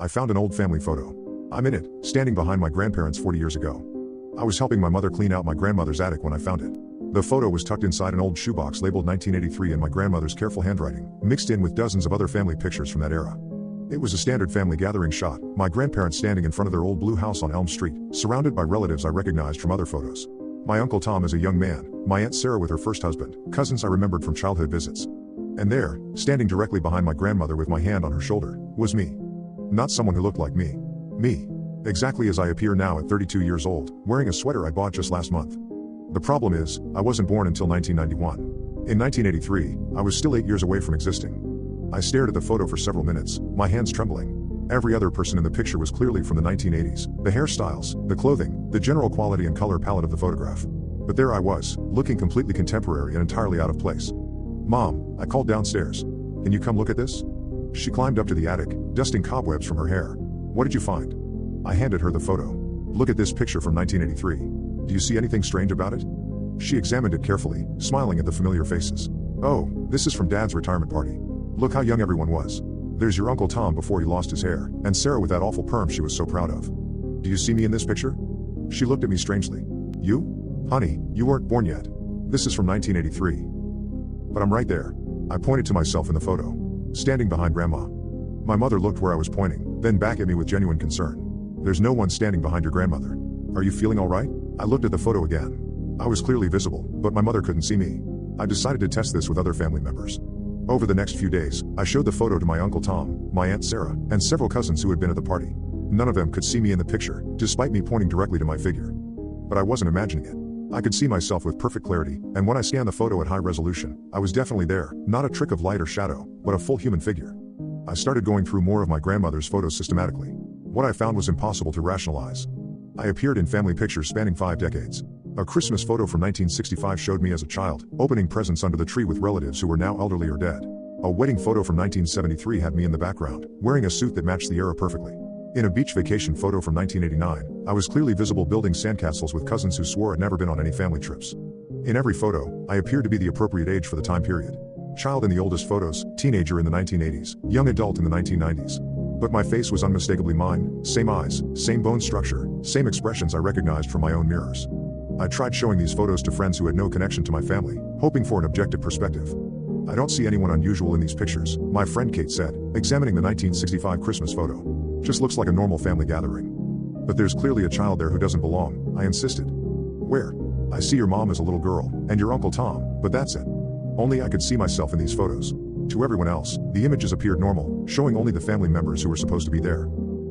I found an old family photo. I'm in it, standing behind my grandparents 40 years ago. I was helping my mother clean out my grandmother's attic when I found it. The photo was tucked inside an old shoebox labeled 1983 in my grandmother's careful handwriting, mixed in with dozens of other family pictures from that era. It was a standard family gathering shot, my grandparents standing in front of their old blue house on Elm Street, surrounded by relatives I recognized from other photos. My Uncle Tom as a young man, my Aunt Sarah with her first husband, cousins I remembered from childhood visits. And there, standing directly behind my grandmother with my hand on her shoulder, was me. Not someone who looked like me. Me. Exactly as I appear now at 32 years old, wearing a sweater I bought just last month. The problem is, I wasn't born until 1991. In 1983, I was still 8 years away from existing. I stared at the photo for several minutes, my hands trembling. Every other person in the picture was clearly from the 1980s, the hairstyles, the clothing, the general quality and color palette of the photograph. But there I was, looking completely contemporary and entirely out of place. "Mom," I called downstairs. "Can you come look at this?" She climbed up to the attic, dusting cobwebs from her hair. "What did you find?" I handed her the photo. "Look at this picture from 1983. Do you see anything strange about it?" She examined it carefully, smiling at the familiar faces. "Oh, this is from Dad's retirement party. Look how young everyone was. There's your Uncle Tom before he lost his hair, and Sarah with that awful perm she was so proud of. Do you see me in this picture?" She looked at me strangely. "You? Honey, you weren't born yet. This is from 1983. But I'm right there." I pointed to myself in the photo, standing behind Grandma. My mother looked where I was pointing, then back at me with genuine concern. "There's no one standing behind your grandmother. Are you feeling all right?" I looked at the photo again. I was clearly visible, but my mother couldn't see me. I decided to test this with other family members. Over the next few days, I showed the photo to my Uncle Tom, my Aunt Sarah, and several cousins who had been at the party. None of them could see me in the picture, despite me pointing directly to my figure. But I wasn't imagining it. I could see myself with perfect clarity, and when I scanned the photo at high resolution, I was definitely there, not a trick of light or shadow, but a full human figure. I started going through more of my grandmother's photos systematically. What I found was impossible to rationalize. I appeared in family pictures spanning 5 decades. A Christmas photo from 1965 showed me as a child, opening presents under the tree with relatives who were now elderly or dead. A wedding photo from 1973 had me in the background, wearing a suit that matched the era perfectly. In a beach vacation photo from 1989, I was clearly visible building sandcastles with cousins who swore I'd never been on any family trips. In every photo, I appeared to be the appropriate age for the time period. Child in the oldest photos, teenager in the 1980s, young adult in the 1990s. But my face was unmistakably mine, same eyes, same bone structure, same expressions I recognized from my own mirrors. I tried showing these photos to friends who had no connection to my family, hoping for an objective perspective. "I don't see anyone unusual in these pictures," my friend Kate said, examining the 1965 Christmas photo. "Just looks like a normal family gathering." "But there's clearly a child there who doesn't belong," I insisted. "Where?" "I see your mom as a little girl, and your Uncle Tom, but that's it. Only I could see myself in these photos. To everyone else, the images appeared normal, showing only the family members who were supposed to be there."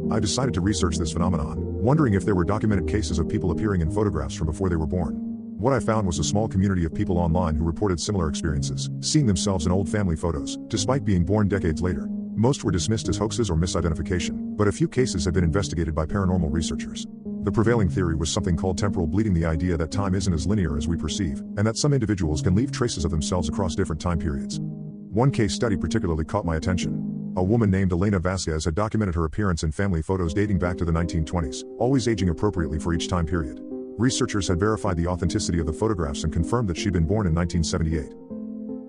I decided to research this phenomenon, wondering if there were documented cases of people appearing in photographs from before they were born. What I found was a small community of people online who reported similar experiences, seeing themselves in old family photos, despite being born decades later. Most were dismissed as hoaxes or misidentification, but a few cases have been investigated by paranormal researchers. The prevailing theory was something called temporal bleeding, the idea that time isn't as linear as we perceive, and that some individuals can leave traces of themselves across different time periods. One case study particularly caught my attention. A woman named Elena Vasquez had documented her appearance in family photos dating back to the 1920s, always aging appropriately for each time period. Researchers had verified the authenticity of the photographs and confirmed that she'd been born in 1978.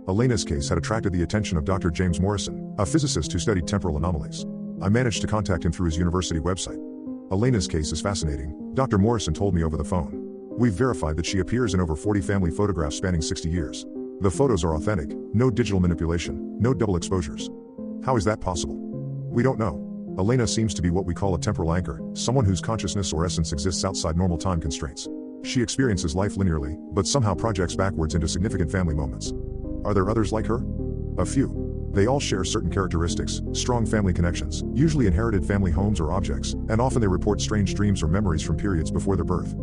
Elena's case had attracted the attention of Dr. James Morrison, a physicist who studied temporal anomalies. I managed to contact him through his university website. "Elena's case is fascinating," Dr. Morrison told me over the phone. "We've verified that she appears in over 40 family photographs spanning 60 years. The photos are authentic, no digital manipulation, no double exposures." "How is that possible?" "We don't know. Elena seems to be what we call a temporal anchor, someone whose consciousness or essence exists outside normal time constraints. She experiences life linearly, but somehow projects backwards into significant family moments." "Are there others like her?" "A few. They all share certain characteristics, strong family connections, usually inherited family homes or objects, and often they report strange dreams or memories from periods before their birth."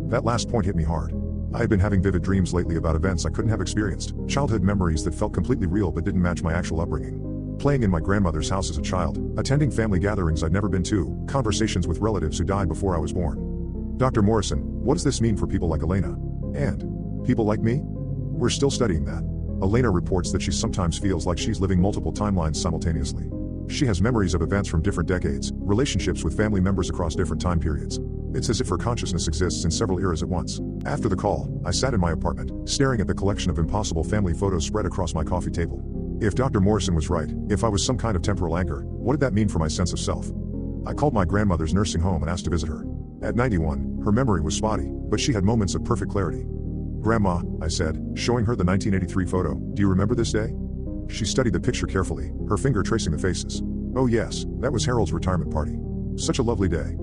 That last point hit me hard. I had been having vivid dreams lately about events I couldn't have experienced, childhood memories that felt completely real but didn't match my actual upbringing. Playing in my grandmother's house as a child, attending family gatherings I'd never been to, conversations with relatives who died before I was born. "Dr. Morrison, what does this mean for people like Elena? And people like me?" "We're still studying that." Elena reports that she sometimes feels like she's living multiple timelines simultaneously. She has memories of events from different decades, relationships with family members across different time periods. It's as if her consciousness exists in several eras at once. After the call, I sat in my apartment, staring at the collection of impossible family photos spread across my coffee table. If Dr. Morrison was right, if I was some kind of temporal anchor, what did that mean for my sense of self? I called my grandmother's nursing home and asked to visit her. At 91, her memory was spotty, but she had moments of perfect clarity. "Grandma," I said, showing her the 1983 photo, "do you remember this day?" She studied the picture carefully, her finger tracing the faces. "Oh yes, that was Harold's retirement party. Such a lovely day.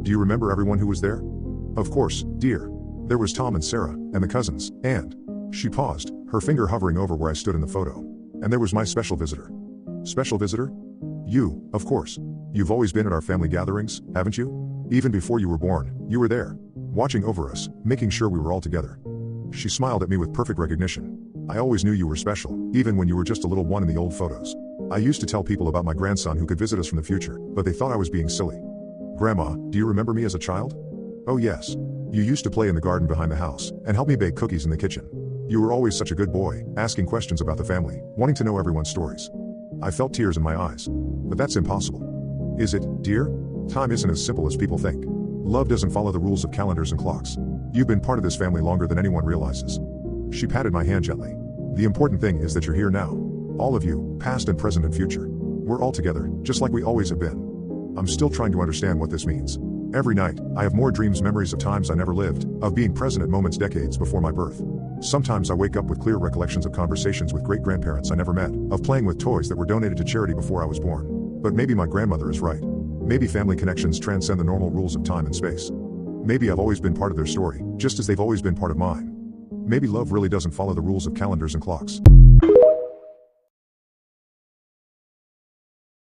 Do you remember everyone who was there?" "Of course, dear. There was Tom and Sarah, and the cousins, and..." She paused, her finger hovering over where I stood in the photo. "And there was my special visitor." "Special visitor?" "You, of course. You've always been at our family gatherings, haven't you? Even before you were born, you were there, watching over us, making sure we were all together." She smiled at me with perfect recognition. "I always knew you were special, even when you were just a little one in the old photos. I used to tell people about my grandson who could visit us from the future, but they thought I was being silly." "Grandma, do you remember me as a child?" "Oh yes. You used to play in the garden behind the house, and help me bake cookies in the kitchen. You were always such a good boy, asking questions about the family, wanting to know everyone's stories." I felt tears in my eyes. "But that's impossible." "Is it, dear? Time isn't as simple as people think. Love doesn't follow the rules of calendars and clocks. You've been part of this family longer than anyone realizes." She patted my hand gently. "The important thing is that you're here now. All of you, past and present and future. We're all together, just like we always have been." I'm still trying to understand what this means. Every night, I have more dreams, memories of times I never lived, of being present at moments decades before my birth. Sometimes I wake up with clear recollections of conversations with great-grandparents I never met, of playing with toys that were donated to charity before I was born. But maybe my grandmother is right. Maybe family connections transcend the normal rules of time and space. Maybe I've always been part of their story, just as they've always been part of mine. Maybe love really doesn't follow the rules of calendars and clocks.